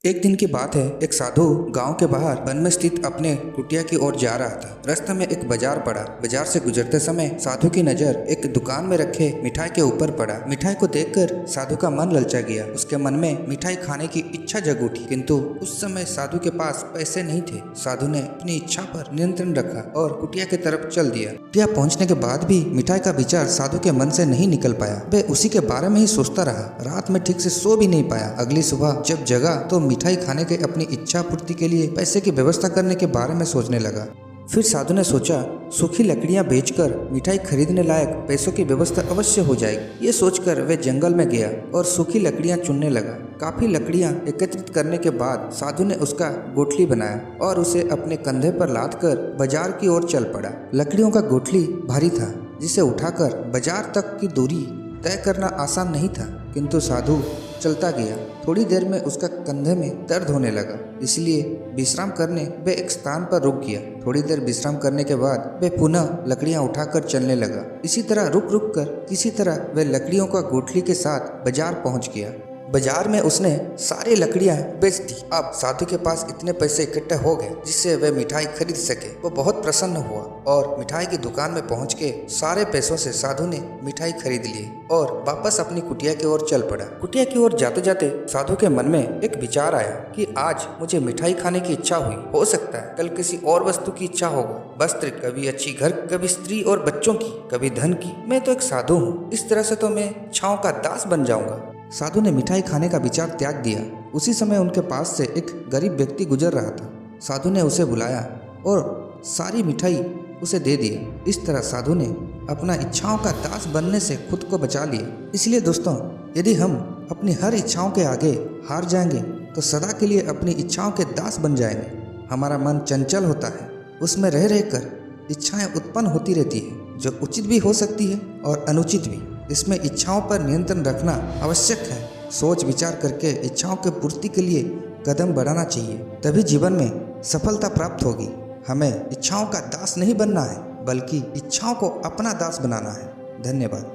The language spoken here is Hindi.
एक दिन की बात है। एक साधु गांव के बाहर वन में स्थित अपने कुटिया की ओर जा रहा था। रास्ते में एक बाजार पड़ा। बाजार से गुजरते समय साधु की नजर एक दुकान में रखे मिठाई के ऊपर पड़ा। मिठाई को देखकर साधु का मन ललचा गया। उसके मन में मिठाई खाने की इच्छा जग उठी, किंतु उस समय साधु के पास पैसे नहीं थे। साधु ने अपनी इच्छा पर नियंत्रण रखा और कुटिया की तरफ चल दिया। कुटिया पहुँचने के बाद भी मिठाई का विचार साधु के मन से नहीं निकल पाया। वह उसी के बारे में ही सोचता रहा। रात में ठीक से सो भी नहीं पाया। अगली सुबह जब जगा तो मिठाई खाने के अपनी इच्छा पूर्ति के लिए पैसे की व्यवस्था करने के बारे में सोचने लगा। फिर साधु ने सोचा, सूखी लकड़ियां बेचकर मिठाई खरीदने लायक पैसों की व्यवस्था अवश्य हो जाएगी। ये सोचकर वह जंगल में गया और सूखी लकड़ियां चुनने लगा। काफी लकड़ियां एकत्रित करने के बाद साधु ने उसका गोठली बनाया और उसे अपने कंधे पर लादकर बाजार की ओर चल पड़ा। लकड़ियों का गोठली भारी था, जिसे उठाकर बाजार तक की दूरी तय करना आसान नहीं था, किंतु साधु चलता गया। थोड़ी देर में उसका कंधे में दर्द होने लगा, इसलिए विश्राम करने वह एक स्थान पर रुक गया। थोड़ी देर विश्राम करने के बाद वह पुनः लकड़ियां उठाकर चलने लगा। इसी तरह रुक रुक कर किसी तरह वह लकड़ियों का गोठली के साथ बाजार पहुंच गया। बाजार में उसने सारी लकड़ियां बेच दी। अब साधु के पास इतने पैसे इकट्ठे हो गए जिससे वह मिठाई खरीद सके। वो बहुत प्रसन्न हुआ और मिठाई की दुकान में पहुंच के सारे पैसों से साधु ने मिठाई खरीद ली और वापस अपनी कुटिया की ओर चल पड़ा। कुटिया की ओर जाते जाते साधु के मन में एक विचार आया कि आज मुझे मिठाई खाने की इच्छा हुई, हो सकता है कल किसी और वस्तु की इच्छा होगा। वस्त्र, कभी अच्छी घर, कभी स्त्री और बच्चों की, कभी धन की। मैं तो एक साधु हूँ, इस तरह से तो मैं इच्छाओं का दास बन जाऊंगा। साधु ने मिठाई खाने का विचार त्याग दिया। उसी समय उनके पास से एक गरीब व्यक्ति गुजर रहा था। साधु ने उसे बुलाया और सारी मिठाई उसे दे दी। इस तरह साधु ने अपना इच्छाओं का दास बनने से खुद को बचा लिया। इसलिए दोस्तों, यदि हम अपनी हर इच्छाओं के आगे हार जाएंगे तो सदा के लिए अपनी इच्छाओं के दास बन जाएंगे। हमारा मन चंचल होता है, उसमें रह रहकर इच्छाएं उत्पन्न होती रहती है, जो उचित भी हो सकती है और अनुचित भी। इसमें इच्छाओं पर नियंत्रण रखना आवश्यक है। सोच विचार करके इच्छाओं के पूर्ति के लिए कदम बढ़ाना चाहिए, तभी जीवन में सफलता प्राप्त होगी। हमें इच्छाओं का दास नहीं बनना है, बल्कि इच्छाओं को अपना दास बनाना है। धन्यवाद।